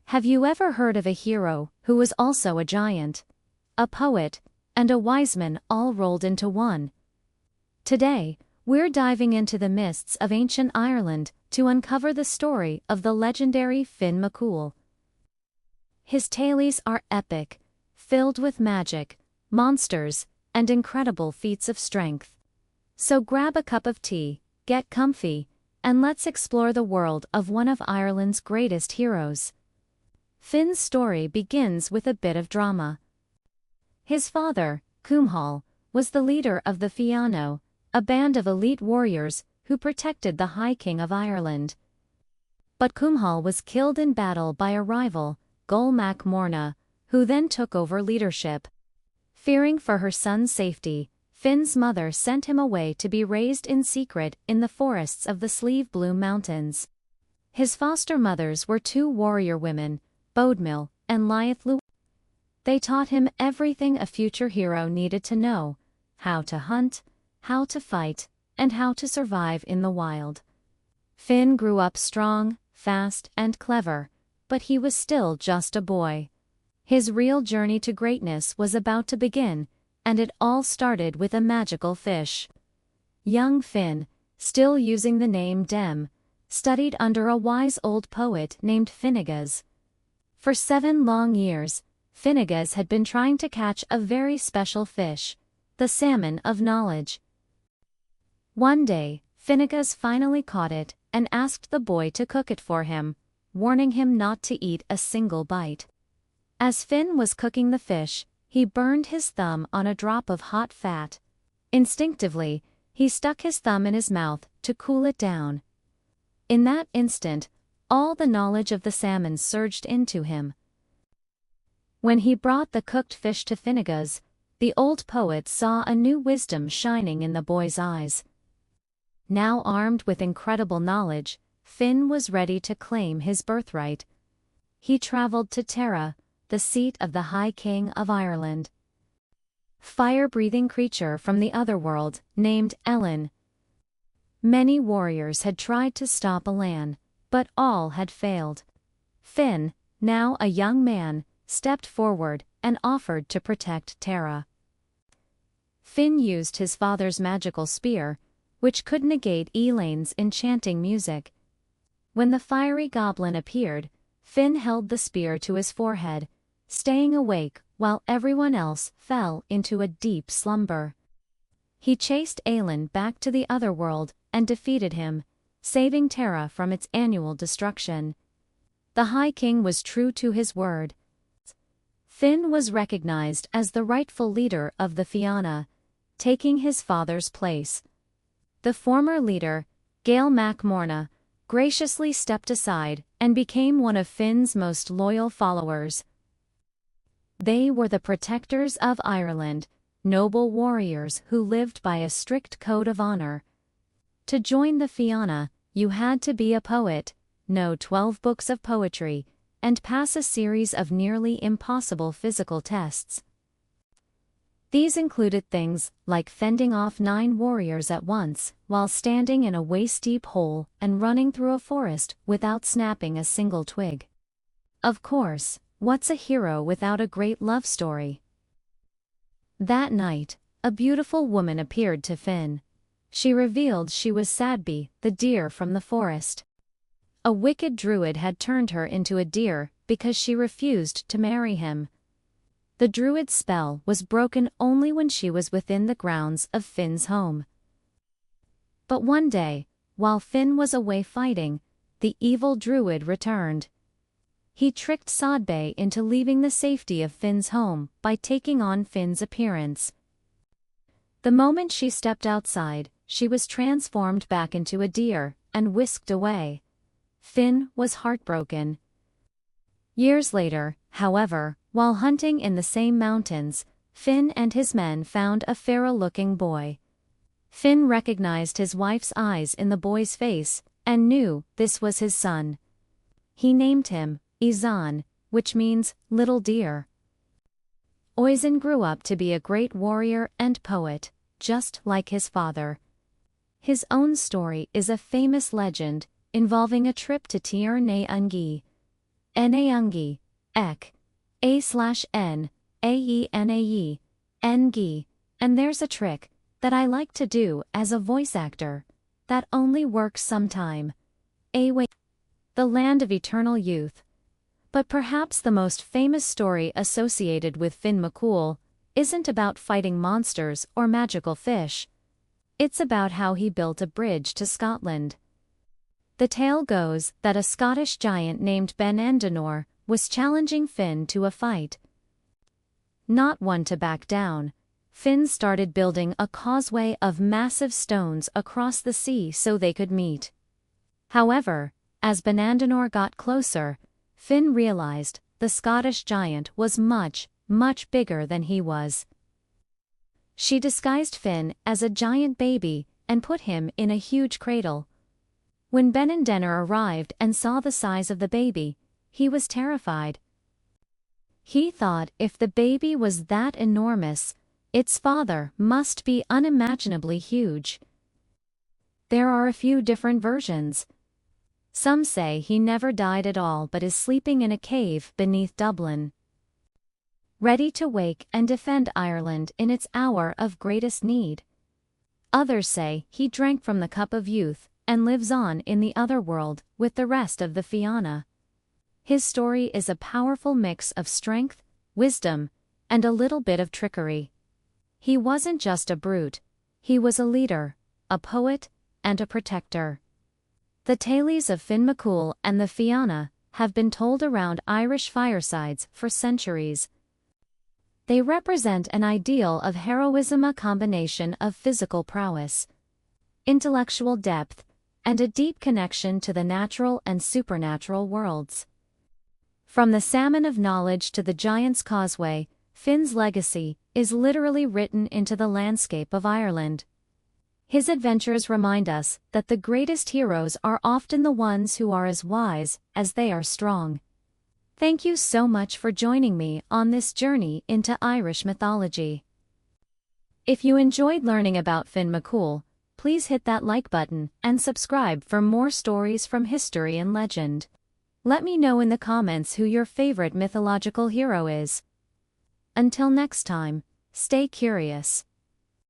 Have you ever heard of a hero who was also a giant, a poet, and a wise man all rolled into one? Today, we're diving into the mists of ancient Ireland to uncover the story of the legendary Finn McCool. His tales are epic, filled with magic, monsters, and incredible feats of strength. So grab a cup of tea, get comfy, and let's explore the world of one of Ireland's greatest heroes. Finn's story begins with a bit of drama. His father, Cumhaill, was the leader of the Fianna, a band of elite warriors who protected the High King of Ireland. But Cumhaill was killed in battle by a rival, Gol Mac Morna, who then took over leadership. Fearing for her son's safety, Finn's mother sent him away to be raised in secret in the forests of the Slieve Bloom Mountains. His foster mothers were two warrior women, Bodmill and Liath. They taught him everything a future hero needed to know: how to hunt, how to fight, and how to survive in the wild. Finn grew up strong, fast, and clever, but he was still just a boy. His real journey to greatness was about to begin, and it all started with a magical fish. Young Finn, still using the name Dem, studied under a wise old poet named Finnegas. For 7 long years, Finnegas had been trying to catch a very special fish, the salmon of knowledge. One day, Finnegas finally caught it and asked the boy to cook it for him, warning him not to eat a single bite. As Finn was cooking the fish, he burned his thumb on a drop of hot fat. Instinctively, he stuck his thumb in his mouth to cool it down. In that instant, all the knowledge of the salmon surged into him. When he brought the cooked fish to Finnegas, the old poet saw a new wisdom shining in the boy's eyes. Now armed with incredible knowledge, Finn was ready to claim his birthright. He traveled to Tara, the seat of the High King of Ireland. Fire-breathing creature from the otherworld, named Ellen. Many warriors had tried to stop Elan, but all had failed. Finn, now a young man, stepped forward and offered to protect Tara. Finn used his father's magical spear, which could negate Elaine's enchanting music. When the fiery goblin appeared, Finn held the spear to his forehead, staying awake while everyone else fell into a deep slumber. He chased Elan back to the otherworld and defeated him, saving Tara from its annual destruction. The High King was true to his word. Finn was recognized as the rightful leader of the Fianna, taking his father's place. The former leader, Gol Mac Morna, graciously stepped aside and became one of Finn's most loyal followers. They were the protectors of Ireland, noble warriors who lived by a strict code of honor. To join the Fianna, you had to be a poet, know 12 books of poetry, and pass a series of nearly impossible physical tests. These included things like fending off 9 warriors at once while standing in a waist-deep hole and running through a forest without snapping a single twig. Of course, what's a hero without a great love story? That night, a beautiful woman appeared to Finn. She revealed she was Sadby, the deer from the forest. A wicked druid had turned her into a deer because she refused to marry him. The druid's spell was broken only when she was within the grounds of Finn's home. But one day, while Finn was away fighting, the evil druid returned. He tricked Sadby into leaving the safety of Finn's home by taking on Finn's appearance. The moment she stepped outside, she was transformed back into a deer and whisked away. Finn was heartbroken. Years later, however, while hunting in the same mountains, Finn and his men found a feral-looking boy. Finn recognized his wife's eyes in the boy's face and knew this was his son. He named him Oisin, which means little deer. Oisin grew up to be a great warrior and poet, just like his father. His own story is a famous legend involving a trip to Tir na Ungi. Naungi, ek, a/n, aenae, ngi, and there's a trick that I like to do as a voice actor that only works sometime. Away, the land of eternal youth. But perhaps the most famous story associated with Finn McCool isn't about fighting monsters or magical fish. It's about how he built a bridge to Scotland. The tale goes that a Scottish giant named Ben Endenor was challenging Finn to a fight. Not one to back down, Finn started building a causeway of massive stones across the sea so they could meet. However, as Ben Endenor got closer, Finn realized the Scottish giant was much, much bigger than he was. She disguised Finn as a giant baby and put him in a huge cradle. When Ben Endenor arrived and saw the size of the baby, he was terrified. He thought if the baby was that enormous, its father must be unimaginably huge. There are a few different versions. Some say he never died at all but is sleeping in a cave beneath Dublin, ready to wake and defend Ireland in its hour of greatest need. Others say he drank from the cup of youth and lives on in the other world with the rest of the Fianna. His story is a powerful mix of strength, wisdom, and a little bit of trickery. He wasn't just a brute, he was a leader, a poet, and a protector. The tales of Finn McCool and the Fianna have been told around Irish firesides for centuries. They represent an ideal of heroism, a combination of physical prowess, intellectual depth, and a deep connection to the natural and supernatural worlds. From the salmon of knowledge to the giant's causeway, Finn's legacy is literally written into the landscape of Ireland. His adventures remind us that the greatest heroes are often the ones who are as wise as they are strong. Thank you so much for joining me on this journey into Irish mythology. If you enjoyed learning about Finn McCool, please hit that like button and subscribe for more stories from history and legend. Let me know in the comments who your favorite mythological hero is. Until next time, stay curious.